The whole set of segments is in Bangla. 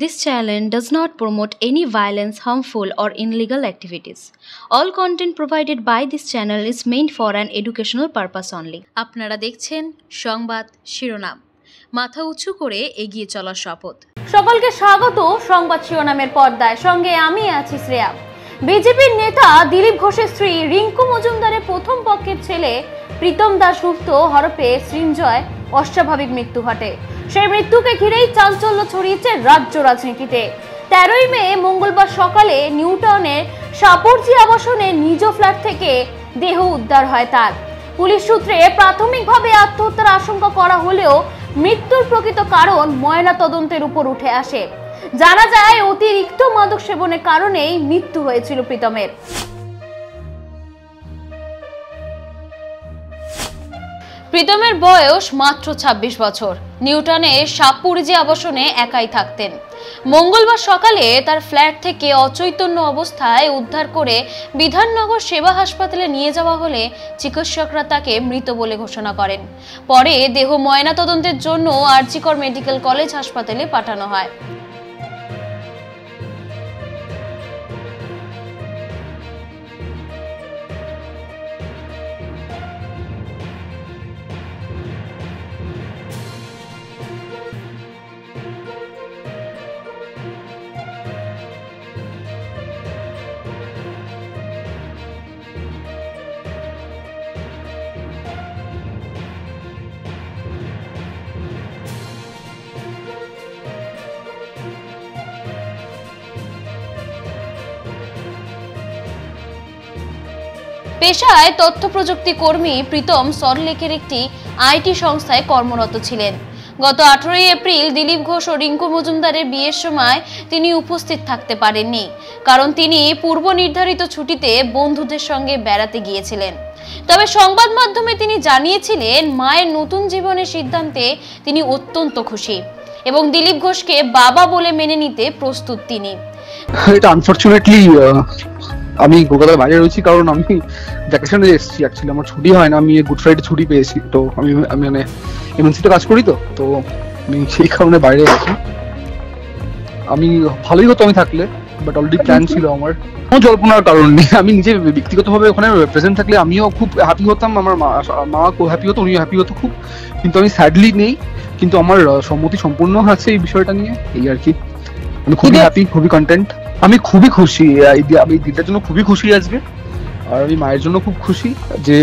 This channel does not promote any violence, harmful, or illegal activities. All content provided by this channel is meant for an educational purpose only. আপনারা দেখছেন সংবাদ শিরোনাম। মাথা উঁচু করে এগিয়ে চলার শপথ। সকলকে স্বাগত সংবাদ শিরোনামের পর্দায়, সঙ্গে আমি আছি শ্রেয়া। বিজেপির নেতা দিলীপ ঘোষের স্ত্রী রিঙ্কু মজুমদারের প্রথম পক্ষের ছেলে প্রীতম দাস গুপ্ত হরপে সৃঞ্জয় অস্বাভাবিক মৃত্যু ঘটে। সেই মৃত্যুকে ঘিরেই চাঞ্চল্য ছড়িয়েছে রাজ্য রাজনীতিতে। 13ই মে মঙ্গলবার সকালে নিউটাউনের সাপুরজি আবাসনে নিজ ফ্ল্যাট থেকে দেহ উদ্ধার হয় তার। পুলিশ সূত্রে প্রাথমিকভাবে আত্মহত্যার আশঙ্কা করা হলেও মৃত্যুর প্রকৃত কারণ ময়না তদন্তের উপর উঠে আসে। জানা যায় অতিরিক্ত মাদক সেবনের কারণেই মৃত্যু হয়েছিল প্রীতমের। প্রীতমের বয়স মাত্র 26 বছর। নিউটাউনে সাপুরজি আবাসনে একাই থাকতেন। মঙ্গলবার সকালে তার ফ্ল্যাট থেকে অচৈতন্য অবস্থায় উদ্ধার করে বিধাননগর সেবা হাসপাতালে নিয়ে যাওয়া হলে চিকিৎসকরা তাকে মৃত বলে ঘোষণা করেন। পরে দেহ ময়নাতদন্তের জন্য আরজিকর মেডিকেল কলেজ হাসপাতালে পাঠানো হয়। পেশায় তথ্য প্রযুক্তি কর্মী প্রীতম সল্টলেকের একটি আইটি সংস্থায় কর্মরত ছিলেন। গত 18ই এপ্রিল দিলীপ ঘোষ ও রিঙ্কু মজুমদারের বিয়ের সময় তিনি উপস্থিত থাকতে পারেননি, কারণ তিনি পূর্ব নির্ধারিত ছুটিতে বন্ধুদের সঙ্গে বেড়াতে গিয়েছিলেন। তবে সংবাদ মাধ্যমে তিনি জানিয়েছিলেন মায়ের নতুন জীবনের সিদ্ধান্তে তিনি অত্যন্ত খুশি এবং দিলীপ ঘোষকে বাবা বলে মেনে নিতে প্রস্তুত তিনি। এটা আনফরচুনেটলি আমি কলকাতার বাইরে রয়েছি, কারণ আমি ভ্যাকেশনে এসেছি। অ্যাকচুয়ালি আমার ছুটি হয় না, আমি গুড ফ্রাইডে ছুটি পেয়েছি। তো আমি মানে এমএনসিতে কাজ করি, তো আমি সেই কারণে বাইরে আছি। আমি ভালোই হতো আমি থাকলে, বাট অলরেডি প্ল্যান ছিল আমার। কোনো জল্পনার কারণ নেই। আমি নিজে ব্যক্তিগতভাবে ওখানে প্রেজেন্ট থাকলে আমিও খুব হ্যাপি হতাম, আমার মা খুব হ্যাপি হতো, উনিও হ্যাপি হতো খুব। কিন্তু আমি স্যাডলি নেই, কিন্তু আমার সম্মতি সম্পূর্ণ আছে এই বিষয়টা নিয়ে, এই আর কি। আমি খুবই হ্যাপি, খুবই কন্টেন্ট, আমি খুবই খুশি। আমি এই দিনটার জন্য খুবই খুশি আজকে। আর আমি মায়ের জন্য খুব খুশি যে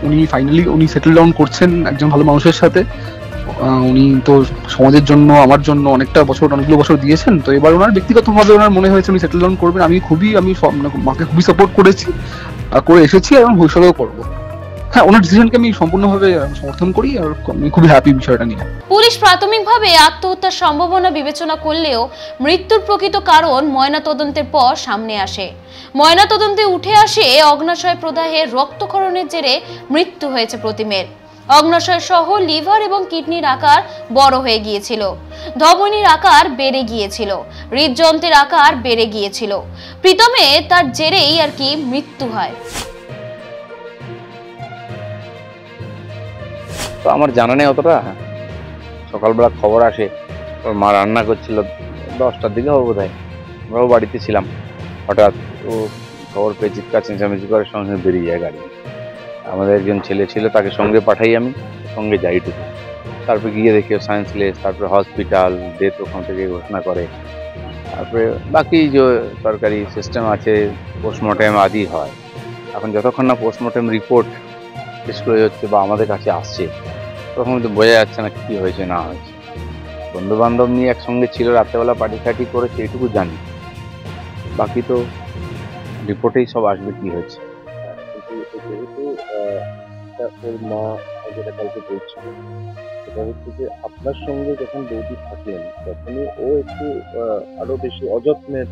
উনি ফাইনালি সেটেল ডাউন করছেন একজন ভালো মানুষের সাথে। উনি তো সমাজের জন্য, আমার জন্য অনেকগুলো বছর দিয়েছেন। তো এবার ওনার ব্যক্তিগতভাবে ওনার মনে হয়েছে উনি সেটেল ডাউন করবেন। আমি মাকে খুবই সাপোর্ট করে এসেছি এবং ভবিষ্যতেও করবো। হ্যাঁ, ওনার ডিসিশনকে আমি সম্পূর্ণভাবে সমর্থন করি আর আমি খুবই হ্যাপি বিষয়টা নিয়ে। পুলিশ প্রাথমিকভাবে আত্মহত্যার সম্ভাবনা বিবেচনা করলেও মৃত্যুর প্রকৃত কারণ ময়নাতদন্তের পর সামনে আসে। ময়নাতদন্তে উঠে আসে অগ্নাশয় প্রদাহে রক্তক্ষরণের জেরে মৃত্যু হয়েছে প্রতিমের। অগ্নাশয় সহ লিভার এবং কিডনির আকার বড় হয়ে গিয়েছিল, ধমনীর আকার বেড়ে গিয়েছিল, হৃদযন্ত্রের আকার বেড়ে গিয়েছিল। প্রীতমে তার জেরেই আর কি মৃত্যু হয়। তো আমার জানা নেই অতটা। সকালবেলা খবর আসে ওর মা রান্না করছিল, 10টার দিকে হবে বোধহয়। আমরাও বাড়িতে ছিলাম। হঠাৎ ও খবর পেয়ে চিৎকার চেঁচামেচি করে সঙ্গে বেরিয়ে যায় গাড়ি। আমাদের একজন ছেলে ছিল, তাকে সঙ্গে পাঠাই, আমি সঙ্গে যাইটুকু। তারপরে গিয়ে দেখি সায়েন্সলেস, তারপরে হসপিটাল, ডেথ ওখান থেকে ঘোষণা করে। তারপরে বাকি যে সরকারি সিস্টেম আছে, পোস্টমর্টেম আদি হয়। এখন যতক্ষণ না পোস্টমর্টেম রিপোর্ট ডিসক্লোজ হচ্ছে বা আমাদের কাছে আসছে, তখন তো বোঝা যাচ্ছে না কি হয়েছে না হয়েছে। বন্ধু বান্ধব নিয়ে একসঙ্গে ছিল, রাত্রেবেলা পার্টি ফার্টি করেছে, এইটুকু জানি। বাকি তো রিপোর্টেই সব আসবে কি হয়েছে। যেহেতু ওর মা যেটা কালকে বলছিল, সেটা হচ্ছে যে আপনার সঙ্গে যখন বৌদি থাকলেন তখনই ও একটু আরো বেশি অযত্নের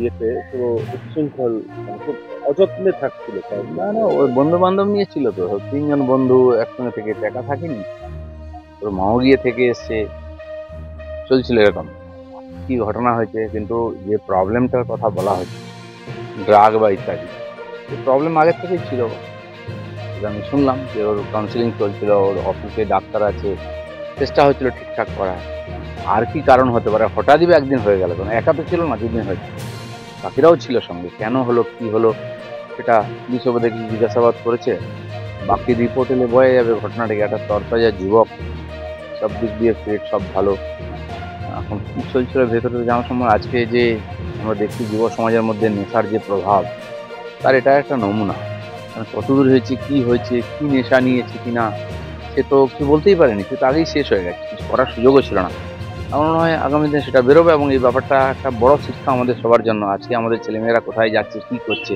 ইয়েতে পুরো উচ্ছৃঙ্খল, খুব অযত্নে থাকছিল। না না, ওই বন্ধু বান্ধব নিয়ে ছিল তো, 3 জন বন্ধু একসঙ্গে থেকে, একা থাকেনি। ওর মাও গিয়ে থেকে এসছে, চলছিল এরকম। কি ঘটনা হয়েছে, কিন্তু যে প্রবলেমটার কথা বলা হচ্ছে ড্রাগ বা ইত্যাদি, এই প্রবলেম আগের থেকেই ছিল। আমি শুনলাম যে ওর কাউন্সিলিং চলছিল, ওর অফিসে ডাক্তার আছে, চেষ্টা হচ্ছিল ঠিকঠাক করা। আর কি কারণ হতে পারে, হঠাৎই একদিন হয়ে গেল, কেন একা তো ছিল না, দুদিন হয়েছে, বাকিরাও ছিল সঙ্গে, কেন হলো কি হলো সেটা পুলিশ দেখি জিজ্ঞাসাবাদ করেছে, বাকি রিপোর্ট এলে বোঝা যাবে ঘটনাটাকে। একটা তরতাজা যুবক, সব দিক দিয়ে ফিট, সব ভালো, এখন কি চলছিল ভেতরে জানার সময়। আজকে যে আমরা দেখছি যুব সমাজের মধ্যে নেশার যে প্রভাব, তার এটা একটা নমুনা। কতদূর হয়েছে, কি নেশা নিয়েছে কিনা সে তো কিছু বলতেই পারেনি, সে তো আগেই শেষ হয়ে গেছে, কিছু করার সুযোগও ছিল না। আমার মনে হয় আগামী দিনে সেটা বেরোবে, এবং এই ব্যাপারটা একটা বড় শিক্ষা আমাদের সবার জন্য। আজকে আমাদের ছেলেমেয়েরা কোথায় যাচ্ছে, কি করছে,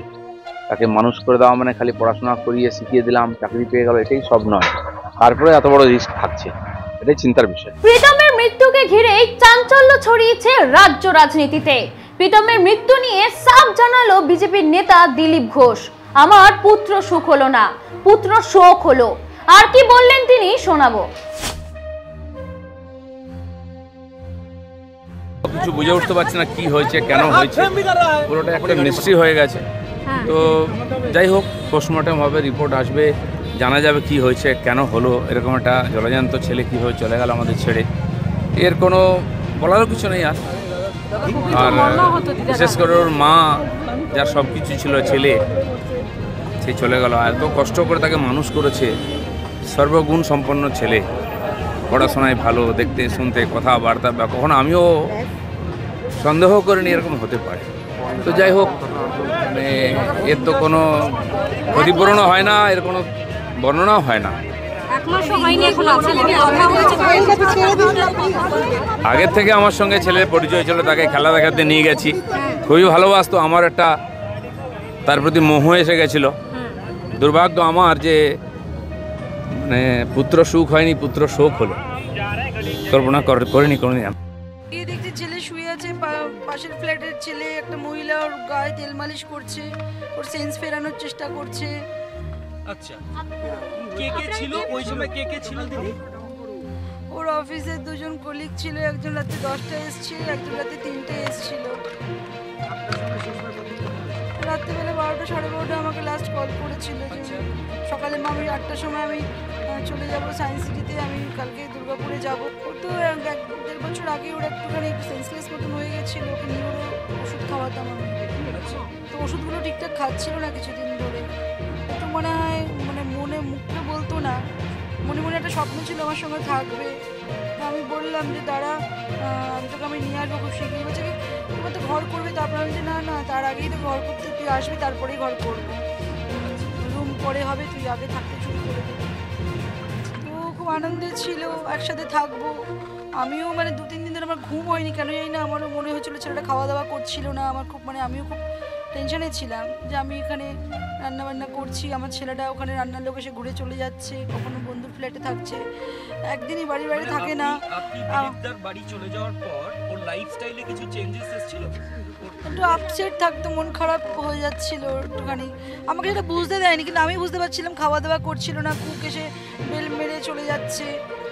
তাকে মানুষ করে দেওয়া মানে খালি পড়াশোনা করিয়ে শিখিয়ে দিলাম, চাকরি পেয়ে গেল, এটাই সব নয়, তারপরে এত বড় রিস্ক থাকছে, এটাই চিন্তার বিষয়। প্রীতমের মৃত্যুকে ঘিরেই চাঞ্চল্য ছড়িয়েছে রাজ্য রাজনীতিতে। প্রীতমের মৃত্যু নিয়ে সাফ জানালো বিজেপির নেতা দিলীপ ঘোষ, আমার পুত্র সুখ হলো না, পুত্র শোক হলো। আর কি বললেন তিনি, শোনাবো। কিছু বুঝে উঠতে পারছি না কি হয়েছে, কেন হয়েছে, পুরোটা একটা মিস্ট্রি হয়ে গেছে। তো যাই হোক, পোস্টমর্টম হবে, রিপোর্ট আসবে, জানা যাবে কি হয়েছে, কেন হলো, এরকম একটা জলজান্ত ছেলে কীভাবে চলে গেল আমাদের ছেড়ে, এর কোনো বলারও কিছু নেই। আর বিশেষ করে ওর মা, যার সব কিছু ছিল, ছেলে সে চলে গেল, এত কষ্ট করে তাকে মানুষ করেছে, সর্বগুণ সম্পন্ন ছেলে, পড়াশোনায় ভালো, দেখতে শুনতে কথাবার্তা, কখনো আমিও সন্দেহ করিনি এরকম হতে পারে। তো যাই হোক, মানে এর তো কোনো ক্ষতিপূরণও হয় না, এর কোনো বর্ণনাও হয় না। আগের থেকে আমার সঙ্গে ছেলের পরিচয় ছিল, তাকে খেলা দেখাতে নিয়ে গেছি, খুবই ভালোবাসতো, আমার একটা তার প্রতি মোহ এসে গেছিল। দুর্ভাগ্য আমার যে মানে পুত্র সুখ হয়নি, পুত্র শোক হলো, কল্পনা করিনি কোনোদিন। দেখছি ছেলে শুয়ে আছে, পাশের ফ্ল্যাটের ছেলে, একটা মহিলা ওর গায়ে তেল মালিশ করছে, ওর সেন্স ফেরানোর চেষ্টা করছে। আচ্ছা, কে কে ছিল ওই সময়, কে কে ছিল দিদি? ওর অফিসের দুজন কলিগ ছিল, একজন রাতে 10টায় এসেছিল, একজন রাতে 3টায় এসেছিল। রাত্রিবেলা 12টা সাড়ে 12টা আমাকে লাস্ট কল করেছিল যে সকালে আমি 8টার সময় আমি চলে যাব সায়েন্স সিটিতে, আমি কালকে দুর্গাপুরে যাব। ও তো 1.5 বছর আগে ওরা একটুখানি সেন্সলেস মতন হয়ে গেছিলো, ওকে নিয়ে ওষুধ খাওয়াতাম আমি। তো ওষুধগুলো ঠিকঠাক খাচ্ছিল না কিছুদিন ধরে, একটু মনে হয় মনে মুখে বলতো না, মনে মনে একটা স্বপ্ন ছিল আমার সঙ্গে থাকবে। আমি বললাম যে দাঁড়া, তোকে আমি নিয়ে আসবো খুব শীঘ্রই। বলছে কি তোমার তো ঘর করবে, তারপর আমি যে না না, তার আগেই তো ঘর করতে, তুই আসবি তারপরেই ঘর করবো, রুম পরে হবে, তুই আগে থাকতে শুরু করে দেবি। তো খুব আনন্দে ছিল, একসাথে থাকবো। আমিও 2-3 দিন ধরে আমার ঘুম হয়নি, কেন জানি না, আমারও মনে হয়েছিল ছেলেটা খাওয়া দাওয়া করছিল না। আমার খুব আমিও খুব টেনশনে ছিলাম যে আমি এখানে রান্নাবান্না করছি, আমার ছেলেটা ওখানে রান্নার লোক এসে ঘুরে চলে যাচ্ছে, কখনো বন্ধুর ফ্ল্যাটে থাকছে, একদিনই বাড়ি থাকে না। বাড়ি চলে যাওয়ার পর ওর লাইফস্টাইলে কিছু চেঞ্জেস এসেছিল, একটু আপসেট থাকতো, মন খারাপ হয়ে যাচ্ছিল একটুখানি, আমাকে সেটা বুঝতে দেয়নি, কিন্তু আমি বুঝতে পারছিলাম খাওয়া দাওয়া করছিল না, কুক এসে বেল মেরে চলে যাচ্ছে,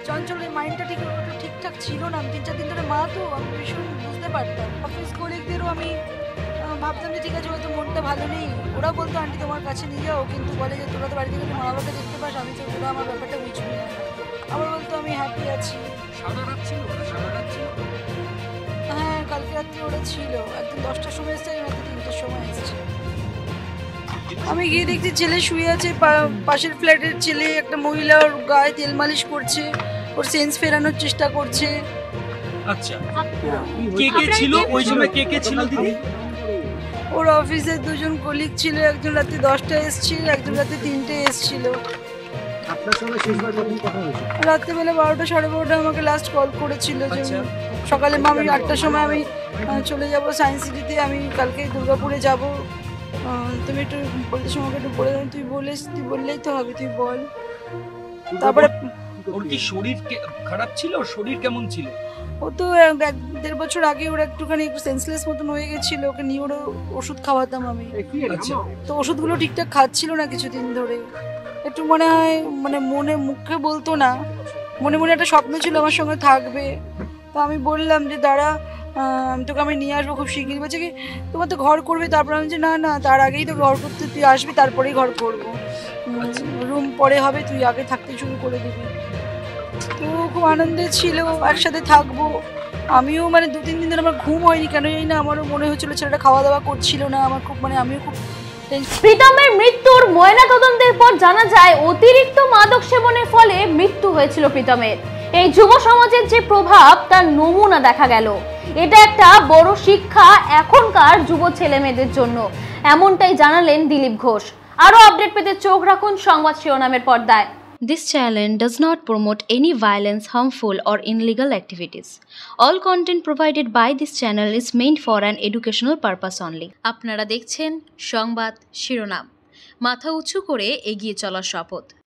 চঞ্চলের মাইন্ডটা ঠিকঠাক ছিল না। 3-4 দিন ধরে মা তো, আমি ভীষণ বুঝতে পারতাম। অফিস কলিগদেরও আমি ভাবতাম যে ঠিক আছে, হয়তো মনটা ভালো নেই, ওরা বলতো আন্টি তোমার কাছে নিয়ে যাও, কিন্তু বলে যে তোরা তো বাড়িতে গেলে মা বাবাকে দেখতে পাস, আমি তো ওরা আমার ব্যাপারটা বুঝবি না। আবার বলতো আমি হ্যাপি আছি। হ্যাঁ, কালকে রাত্রে ওরা ছিল, একদিন 10টার সময় এসছে, একদিন রাত্রে 3টার সময় এসছে। আমি গিয়ে দেখছি ছেলে শুয়ে আছে, পাশের ফ্ল্যাটের ছেলে, একটা মহিলা ওর গায়ে তেল মালিশ করছে, ওর সেন্স ফেরানোর চেষ্টা করছে। আচ্ছা, কে কে ছিল ওই সময়, কে কে ছিল দিদি? ওর অফিসের দুজন কলিগ ছিল, একজন রাতে 10টায় এসেছিল, একজন রাতে 3টায় এসেছিল। রাত্রিবেলা 12টা সাড়ে 12টা আমাকে লাস্ট কল করেছিল যে সকালে আমি 8টার সময় আমি চলে যাব সায়েন্স সিটিতে, আমি কালকে দুর্গাপুরে যাব, তুমি একটু বলতে আমাকে একটু বলে দেন। তুই বললেই তো হবে, তুই বল। তারপরে ওর কি শরীর খারাপ ছিল, শরীর কেমন ছিল? ও তো 1.5 বছর আগে ওরা একটুখানি সেন্সলেস মতন হয়ে গেছিলো, ওকে নিয়ে ওষুধ খাওয়াতাম আমি। তো ওষুধগুলো ঠিকঠাক খাচ্ছিল না কিছুদিন ধরে, একটু মনে হয় মনে মুখে বলতো না, মনে মনে একটা স্বপ্ন ছিল আমার সঙ্গে থাকবে। তো আমি বললাম যে দাঁড়া, তোকে আমি নিয়ে আসবো খুব শীঘ্রই। বলছে কি তোমার তো ঘর করবে, তারপর আমি যে না না, তার আগেই তো ঘর করতে, তুই আসবি তারপরেই ঘর করবো, রুম পরে হবে, তুই আগে থাকতে শুরু করে দিবি। তো খুব আনন্দে ছিল, একসাথে থাকবো, আমিও মানে 2-3 দিন ধরে আমার ঘুম হয়নি, কেন জানি না, আমারও মনে হচ্ছিল ছেলেটা খাওয়া দাওয়া করছিল না, আমার খুব মানে আমিও খুব প্রীতমের মৃত্যুর ময়নাতদন্তের পর জানা যায় অতিরিক্ত মাদক সেবনের ফলে মৃত্যু হয়েছিল প্রীতমের। এই যুব সমাজের যে প্রভাব তার নমুনা দেখা গেল। এটা একটা বড় শিক্ষা এখনকার যুব ছেলে মেয়েদের জন্য, এমনটাই জানালেন দিলীপ ঘোষ। আরো আপডেট পেতে চোখ রাখুন সংবাদ শিরোনামের পর্দায়। This channel does not promote any violence, harmful, or illegal activities. All content provided by this channel is meant for an educational purpose only. আপনারা দেখছেন সংবাদ শিরোনাম। মাথা উঁচু করে এগিয়ে চলার শপথ।